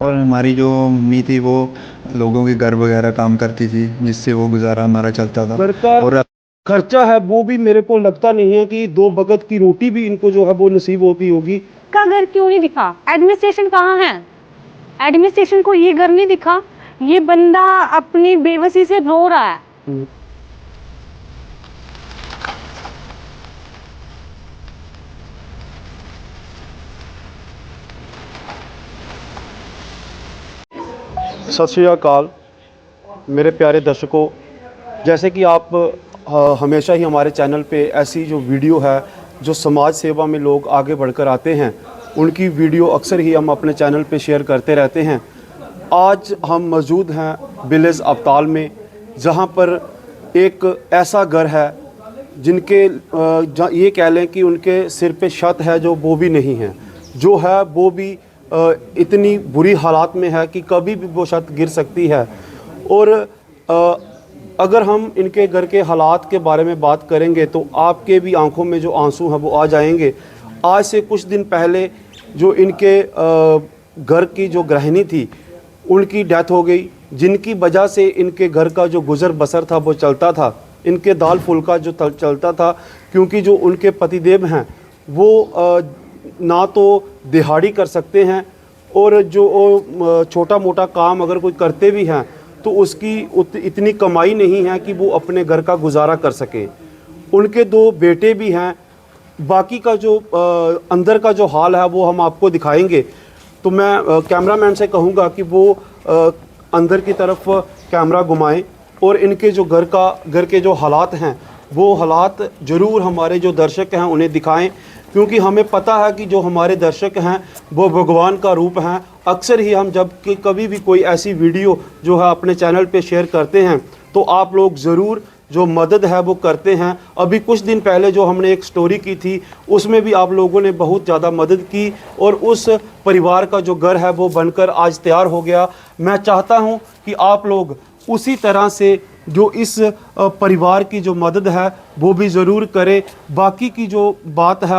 और हमारी जो मम्मी थी वो लोगों के घर वगैरह काम करती थी, जिससे वो गुजारा हमारा चलता था। घर का और खर्चा है वो भी मेरे को लगता नहीं है कि दो वक्त की रोटी भी इनको जो है वो नसीब होती होगी। का घर क्यों नहीं दिखा? एडमिनिस्ट्रेशन कहाँ है? एडमिनिस्ट्रेशन को ये घर नहीं दिखा? ये बंदा अपनी बेबसी से रो रहा है। सत श्री अकाल मेरे प्यारे दर्शकों, जैसे कि आप हमेशा ही हमारे चैनल पे ऐसी जो वीडियो है जो समाज सेवा में लोग आगे बढ़कर आते हैं, उनकी वीडियो अक्सर ही हम अपने चैनल पे शेयर करते रहते हैं। आज हम मौजूद हैं विलेज अबताल में, जहां पर एक ऐसा घर है जिनके ये कह लें कि उनके सिर पे छत है जो वो भी नहीं है, जो है वो भी इतनी बुरी हालात में है कि कभी भी वो छत गिर सकती है। और अगर हम इनके घर के हालात के बारे में बात करेंगे तो आपके भी आंखों में जो आंसू हैं वो आ जाएंगे। आज से कुछ दिन पहले जो इनके घर की जो गृहिणी थी उनकी डेथ हो गई, जिनकी वजह से इनके घर का जो गुज़र बसर था वो चलता था, इनके दाल फुल्का जो चलता था। क्योंकि जो उनके पतिदेव हैं वो ना तो दिहाड़ी कर सकते हैं, और जो छोटा मोटा काम अगर कोई करते भी हैं तो उसकी इतनी कमाई नहीं है कि वो अपने घर का गुजारा कर सकें। उनके दो बेटे भी हैं। बाकी का जो अंदर का जो हाल है वो हम आपको दिखाएंगे। तो मैं कैमरामैन से कहूँगा कि वो अंदर की तरफ कैमरा घुमाएं और इनके जो घर के जो हालात हैं वो हालात ज़रूर हमारे जो दर्शक हैं उन्हें दिखाएं, क्योंकि हमें पता है कि जो हमारे दर्शक हैं वो भगवान का रूप हैं। अक्सर ही हम जब कि कभी भी कोई ऐसी वीडियो जो है अपने चैनल पे शेयर करते हैं तो आप लोग ज़रूर जो मदद है वो करते हैं। अभी कुछ दिन पहले जो हमने एक स्टोरी की थी उसमें भी आप लोगों ने बहुत ज़्यादा मदद की और उस परिवार का जो घर है वो बनकर आज तैयार हो गया। मैं चाहता हूँ कि आप लोग उसी तरह से जो इस परिवार की जो मदद है वो भी ज़रूर करें। बाकी की जो बात है,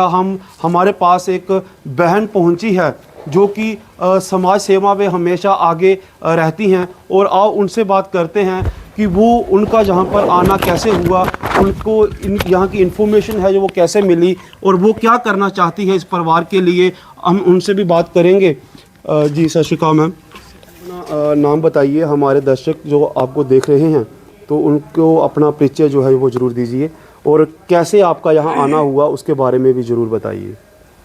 हमारे पास एक बहन पहुंची है जो कि समाज सेवा में हमेशा आगे रहती हैं, और आओ उनसे बात करते हैं कि वो उनका जहाँ पर आना कैसे हुआ, उनको यहाँ की इन्फॉर्मेशन है जो वो कैसे मिली और वो क्या करना चाहती है इस परिवार के लिए। हम उनसे भी बात करेंगे। जी सत श्री अकाल मैम, अपना नाम बताइए, हमारे दर्शक जो आपको देख रहे हैं तो उनको अपना परिचय जो है वो ज़रूर दीजिए, और कैसे आपका यहाँ आना हुआ उसके बारे में भी ज़रूर बताइए।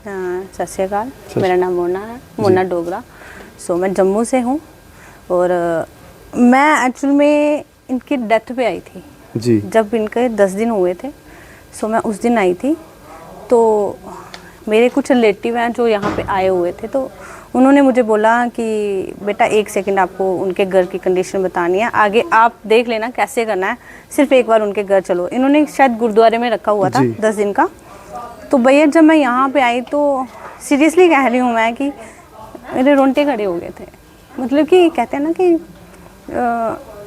सत श्री अकाल, मेरा नाम मोना है, मोना डोगरा। मैं जम्मू से हूँ और मैं एक्चुअल में इनकी डेथ पे आई थी जी। जब इनके 10 दिन हुए थे। मैं उस दिन आई थी, तो मेरे कुछ रिलेटिव हैं जो यहाँ पे आए हुए थे, तो उन्होंने मुझे बोला कि बेटा 1 सेकंड आपको उनके घर की कंडीशन बतानी है, आगे आप देख लेना कैसे करना है, सिर्फ एक बार उनके घर चलो। इन्होंने शायद गुरुद्वारे में रखा हुआ था 10 दिन का। तो भैया जब मैं यहाँ पे आई तो सीरियसली कह रही हूँ मैं कि मेरे रोंगटे खड़े हो गए थे। मतलब कि कहते हैं ना कि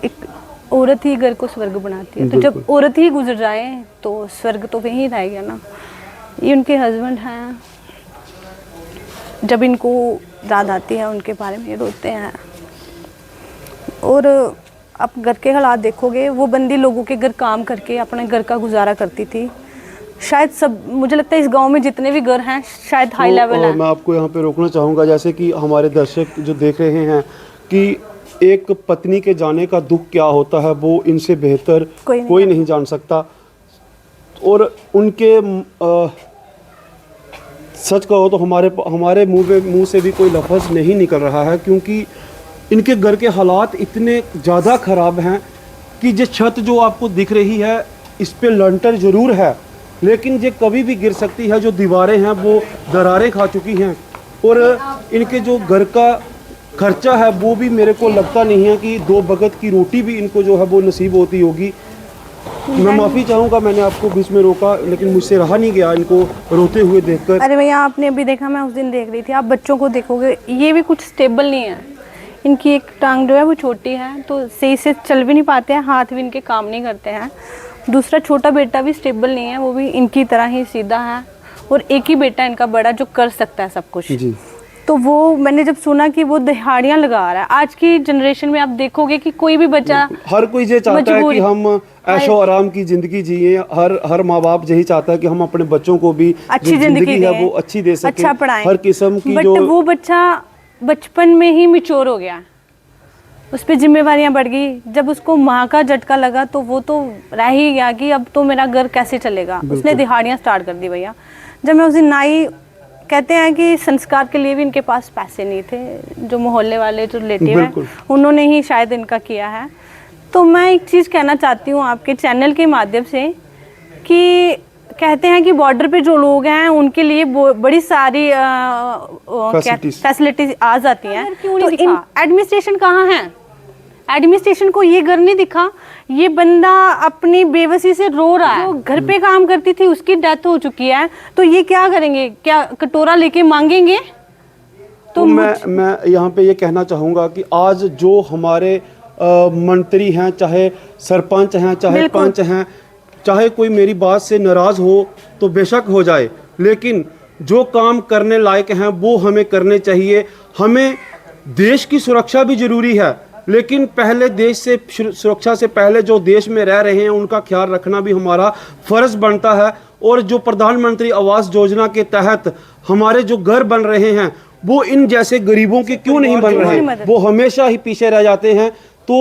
एक औरत ही घर को स्वर्ग बनाती है, तो जब औरत ही गुजर जाए तो स्वर्ग तो वहीं रह गया ना। ये उनके हस्बैंड हैं, जब इनको याद आती है उनके बारे में रोते हैं। और आप घर के हालात देखोगे, वो बंदी लोगों के घर काम करके अपने घर का गुजारा करती थी। शायद सब, मुझे लगता है इस गांव में जितने भी घर हैं शायद हाई लेवल है। मैं आपको यहाँ पे रोकना चाहूँगा, जैसे कि हमारे दर्शक जो देख रहे हैं कि एक पत्नी के जाने का दुख क्या होता है वो इनसे बेहतर कोई नहीं जान सकता। और उनके सच कहो तो हमारे मुंह से भी कोई लफ्ज़ नहीं निकल रहा है, क्योंकि इनके घर के हालात इतने ज़्यादा ख़राब हैं कि ये छत जो आपको दिख रही है इस पे लंटर ज़रूर है, लेकिन ये कभी भी गिर सकती है। जो दीवारें हैं वो दरारें खा चुकी हैं, और इनके जो घर का खर्चा है वो भी मेरे को लगता नहीं है कि 2 वक्त की रोटी भी इनको जो है वो नसीब होती होगी। मैं माफ़ी चाहूँगा, मैंने आपको बीच में रोका, लेकिन मुझसे रहा नहीं गया इनको रोते हुए देखकर। अरे भैया आपने अभी देखा, मैं उस दिन देख रही थी। आप बच्चों को देखोगे, ये भी कुछ स्टेबल नहीं है। इनकी एक टांग जो है वो छोटी है, तो सही से चल भी नहीं पाते हैं, हाथ भी इनके काम नहीं करते हैं। दूसरा छोटा बेटा भी स्टेबल नहीं है, वो भी इनकी तरह ही सीधा है। और एक ही बेटा इनका बड़ा जो कर सकता है सब कुछ। जी। तो वो मैंने जब सुना कि वो दिहाड़ियाँ लगा रहा है, आज की जनरेशन में आप देखोगे कि कोई भी बच्चा, हर कोई ये चाहता है कि मजबूरी- हम ऐशो आराम की जिंदगी जिए। हर माँ बाप यही चाहता है कि हम अपने बच्चों को भी अच्छी जो जिंदगी है दें, वो अच्छी दे सके, अच्छा पढ़ाएं। हर किस्म की बट जो वो बच्चा बचपन में ही मैच्योर हो गया, उस पर जिम्मेवारियां बढ़ गई। जब उसको माँ का झटका लगा तो वो तो रह ही गया कि अब तो मेरा घर कैसे चलेगा। उसने दिहाड़ियाँ स्टार्ट कर दी भैया। जब मैं उस दिन आई, कहते हैं कि संस्कार के लिए भी इनके पास पैसे नहीं थे, जो मोहल्ले वाले जो रिलेटिव हैं उन्होंने ही शायद इनका किया है। तो मैं एक चीज़ कहना चाहती हूँ आपके चैनल के माध्यम से कि कहते हैं कि बॉर्डर पे जो लोग हैं उनके लिए बड़ी सारी फैसिलिटीज आ जाती हैं, तो एडमिनिस्ट्रेशन कहाँ है? एडमिनिस्ट्रेशन को ये घर नहीं दिखा। ये बंदा अपनी बेबसी से रो रहा है, जो घर पे काम करती थी उसकी डेथ हो चुकी है, तो ये क्या करेंगे? क्या कटोरा लेके मांगेंगे? तो मैं यहाँ पे ये कहना चाहूँगा कि आज जो हमारे मंत्री हैं, चाहे सरपंच हैं, चाहे पंच हैं, चाहे कोई मेरी बात से नाराज़ हो तो बेशक हो जाए, लेकिन जो काम करने लायक हैं वो हमें करने चाहिए। हमें देश की सुरक्षा भी ज़रूरी है, लेकिन पहले देश से सुरक्षा से पहले जो देश में रह रहे हैं उनका ख्याल रखना भी हमारा फ़र्ज़ बनता है। और जो प्रधानमंत्री आवास योजना के तहत हमारे जो घर बन रहे हैं वो इन जैसे गरीबों के क्यों नहीं बन रहे? वो हमेशा ही पीछे रह जाते हैं। तो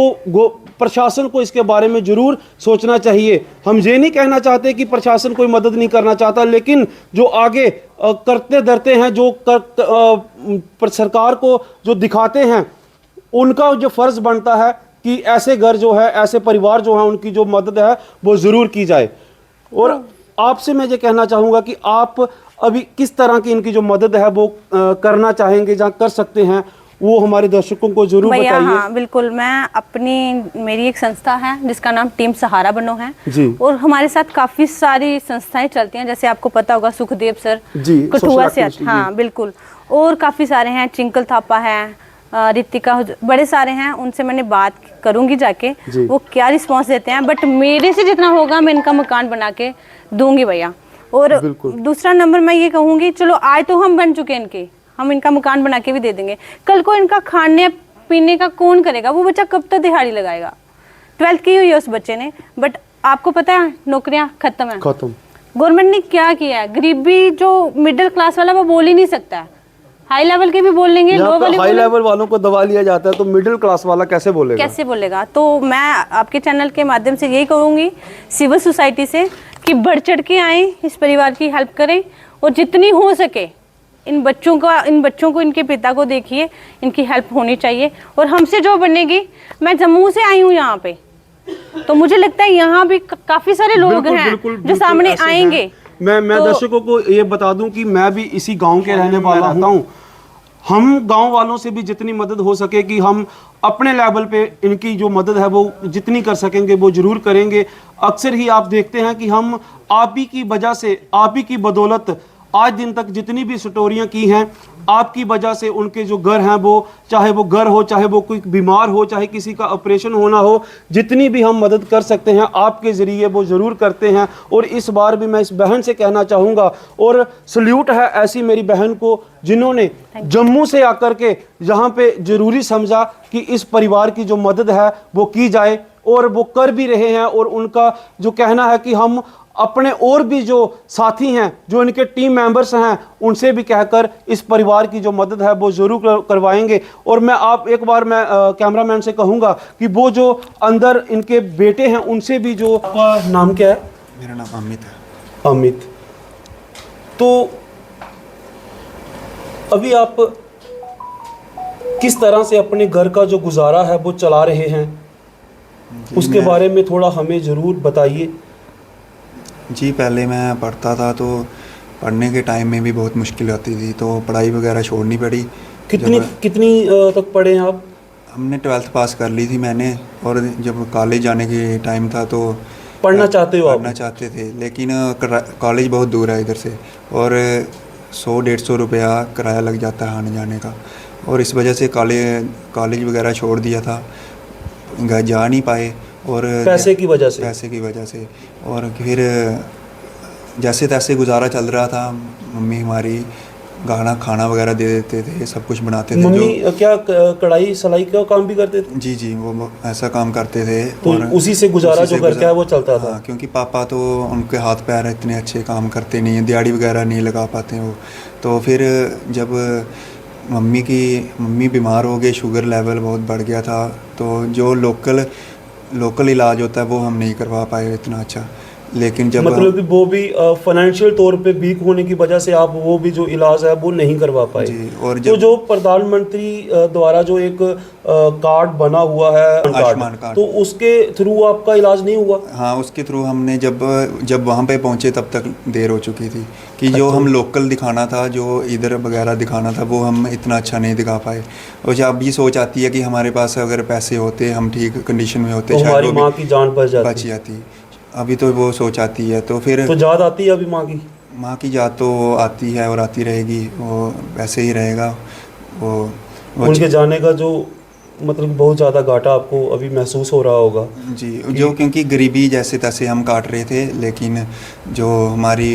प्रशासन को इसके बारे में ज़रूर सोचना चाहिए। हम ये नहीं कहना चाहते कि प्रशासन कोई मदद नहीं करना चाहता, लेकिन जो आगे करते धरते हैं, जो सरकार को जो दिखाते हैं, उनका जो फ़र्ज़ बनता है कि ऐसे घर जो है, ऐसे परिवार जो हैं, उनकी जो मदद है वो ज़रूर की जाए। और आपसे मैं ये कहना चाहूँगा कि आप अभी किस तरह की इनकी जो मदद है वो करना चाहेंगे या कर सकते हैं, वो हमारे दर्शकों को जरूर बताइए। हाँ बिल्कुल, मैं मेरी एक संस्था है जिसका नाम टीम सहारा बनो है जी। और हमारे साथ काफ़ी सारी संस्थाएं चलती हैं, जैसे आपको पता होगा सुखदेव सर जी, कठुआ से, हाँ बिल्कुल, और काफ़ी सारे हैं, चिंकल थापा है, रितिका, बड़े सारे हैं। उनसे मैंने बात करूंगी जाके वो क्या रिस्पांस देते हैं, बट मेरे से जितना होगा मैं इनका मकान बना के दूंगी भैया। और दूसरा नंबर मैं ये कहूँगी, चलो आज तो हम बन चुके हैं इनके, हम इनका मकान बना के भी दे देंगे, कल को इनका खाने पीने का कौन करेगा? वो बच्चा कब तक दिहाड़ी लगाएगा? 12th की हुई है उस बच्चे ने, बट आपको पता है नौकरियां खत्म है। गवर्नमेंट ने क्या किया है? गरीबी जो मिडिल क्लास वाला वो बोल ही नहीं सकता है, हाई लेवल के भी बोल लेंगे, लो वाले हाई लेवल वालों को दबा लिया जाता है, तो मिडिल क्लास वाला कैसे बोलेगा? तो मैं आपके चैनल के माध्यम से यही कहूँगी सिविल सोसाइटी से कि बढ़ चढ़ के आए, इस परिवार की हेल्प करें, और जितनी हो सके इन बच्चों को इनके पिता को देखिए, इनकी हेल्प होनी चाहिए। और हमसे जो बनेगी, मैं जम्मू से आई हूँ यहाँ पे, तो मुझे लगता है यहाँ भी काफी सारे लोग हैं जो सामने आएंगे। मैं दर्शकों को ये बता दूं कि मैं भी इसी गांव के रहने वाला हूँ। हम गांव वालों से भी जितनी मदद हो सके कि हम अपने लेवल पे इनकी जो मदद है वो जितनी कर सकेंगे वो जरूर करेंगे। अक्सर ही आप देखते हैं कि हम आप ही की वजह से, आप ही की बदौलत आज दिन तक जितनी भी स्टोरियां की हैं, आपकी वजह से उनके जो घर हैं, वो चाहे वो घर हो, चाहे वो कोई बीमार हो, चाहे किसी का ऑपरेशन होना हो, जितनी भी हम मदद कर सकते हैं आपके ज़रिए वो ज़रूर करते हैं। और इस बार भी मैं इस बहन से कहना चाहूँगा, और सल्यूट है ऐसी मेरी बहन को जिन्होंने जम्मू से आकर के यहाँ पे ज़रूरी समझा कि इस परिवार की जो मदद है वो की जाए, और वो कर भी रहे हैं। और उनका जो कहना है कि हम अपने और भी जो साथी हैं, जो इनके टीम मेंबर्स हैं, उनसे भी कहकर इस परिवार की जो मदद है वो ज़रूर करवाएंगे। और मैं एक बार मैं कैमरामैन से कहूँगा कि वो जो अंदर इनके बेटे हैं उनसे भी जो, आपका नाम क्या है? मेरा नाम अमित है। अमित, तो अभी आप किस तरह से अपने घर का जो गुजारा है वो चला रहे हैं, उसके बारे में थोड़ा हमें ज़रूर बताइए। जी, पहले मैं पढ़ता था तो पढ़ने के टाइम में भी बहुत मुश्किल आती थी, तो पढ़ाई वगैरह छोड़नी पड़ी। कितनी तक पढ़े हैं आप? हमने 12th पास कर ली थी मैंने, और जब कॉलेज जाने के टाइम था तो पढ़ना चाहते हो? पढ़ना चाहते थे, लेकिन कॉलेज बहुत दूर है इधर से, और 100-150 रुपया किराया लग जाता है आने जाने का, और इस वजह से कॉलेज वगैरह छोड़ दिया था, घर जा नहीं पाए। और पैसे की वजह से और फिर जैसे तैसे गुजारा चल रहा था। मम्मी हमारी खाना खाना वगैरह दे देते थे, सब कुछ बनाते थे। मम्मी क्या कढ़ाई सिलाई का काम भी करते थे? जी जी, वो ऐसा काम करते थे। तो और उसी से गुजारा उसी से जो घर का है वो चलता था? हाँ, क्योंकि पापा तो उनके हाथ पैर इतने अच्छे काम करते नहीं हैं, दिहाड़ी वगैरह नहीं लगा पाते वो। तो फिर जब मम्मी बीमार हो गए, शुगर लेवल बहुत बढ़ गया था, तो जो लोकल इलाज होता है वो हम नहीं करवा पाए इतना अच्छा। लेकिन जब मतलब कि वो भी फाइनेंशियल तौर पे वीक होने की वजह से आप वो भी जो इलाज है वो नहीं करवा पाए। जी, और तो जो प्रधानमंत्री द्वारा जो एक कार्ड बना हुआ है आयुष्मान कार्ड, तो उसके थ्रू आपका इलाज नहीं हुआ? हाँ, उसके थ्रू हमने जब वहाँ पे पहुँचे तब तक देर हो चुकी थी कि जो हम लोकल दिखाना था, जो इधर वगैरह दिखाना था, वो हम इतना अच्छा नहीं दिखा पाए। और जब अब ये सोच आती है कि हमारे पास अगर पैसे होते, हम ठीक कंडीशन में होते, तो शायद हमारी वो माँ की जान बच बच जाती। अभी तो वो सोच आती है। तो फिर तो याद आती है अभी माँ की याद तो आती है और आती रहेगी, वो वैसे ही रहेगा। वो उनके जाने का जो मतलब बहुत ज़्यादा घाटा आपको अभी महसूस हो रहा होगा। जी, जो क्योंकि गरीबी जैसे तैसे हम काट रहे थे, लेकिन जो हमारी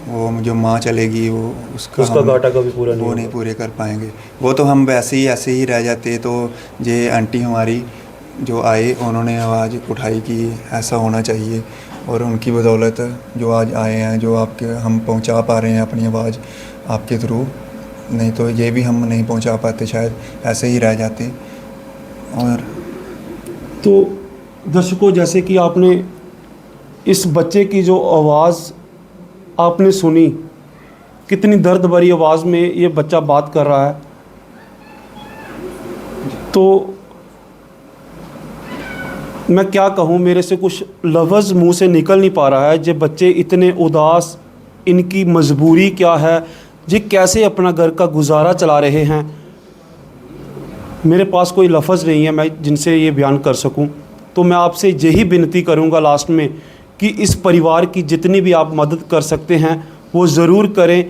वो जो माँ चलेगी वो उसका घाटा कभी पूरा नहीं वो होगा। नहीं पूरे कर पाएंगे। वो तो हम वैसे ही ऐसे ही रह जाते। तो ये आंटी हमारी जो आए, उन्होंने आवाज़ उठाई कि ऐसा होना चाहिए, और उनकी बदौलत जो आज आए हैं, जो आपके हम पहुंचा पा रहे हैं अपनी आवाज़ आपके थ्रू। नहीं तो ये भी हम नहीं पहुंचा पाते, शायद ऐसे ही रह जाते। और तो दर्शकों, जैसे कि आपने इस बच्चे की जो आवाज़ आपने सुनी, कितनी दर्द भरी आवाज़ में ये बच्चा बात कर रहा है, तो मैं क्या कहूँ, मेरे से कुछ लफ्ज़ मुंह से निकल नहीं पा रहा है। ये बच्चे इतने उदास, इनकी मजबूरी क्या है, ये कैसे अपना घर का गुजारा चला रहे हैं, मेरे पास कोई लफ्ज़ नहीं है मैं जिनसे ये बयान कर सकूं। तो मैं आपसे यही विनती करूंगा लास्ट में कि इस परिवार की जितनी भी आप मदद कर सकते हैं वो ज़रूर करें।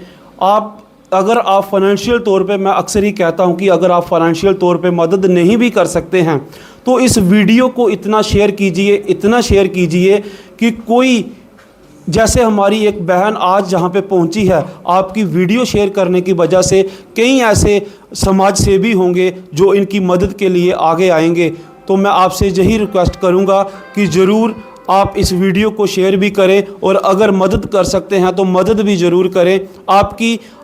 अगर आप फाइनेंशियल तौर पे, मैं अक्सर ही कहता हूं कि अगर आप फाइनेंशियल तौर पे मदद नहीं भी कर सकते हैं तो इस वीडियो को इतना शेयर कीजिए कि कोई, जैसे हमारी एक बहन आज जहाँ पे पहुँची है, आपकी वीडियो शेयर करने की वजह से कई ऐसे समाज सेवी होंगे जो इनकी मदद के लिए आगे आएंगे। तो मैं आपसे यही रिक्वेस्ट करूँगा कि ज़रूर आप इस वीडियो को शेयर भी करें, और अगर मदद कर सकते हैं तो मदद भी ज़रूर करें।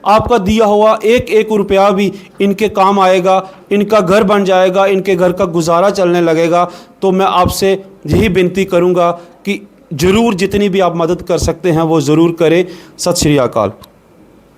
आपका दिया हुआ एक रुपया भी इनके काम आएगा, इनका घर बन जाएगा, इनके घर का गुजारा चलने लगेगा। तो मैं आपसे यही विनती करूँगा कि ज़रूर जितनी भी आप मदद कर सकते हैं वो ज़रूर करें। सत श्री अकाल।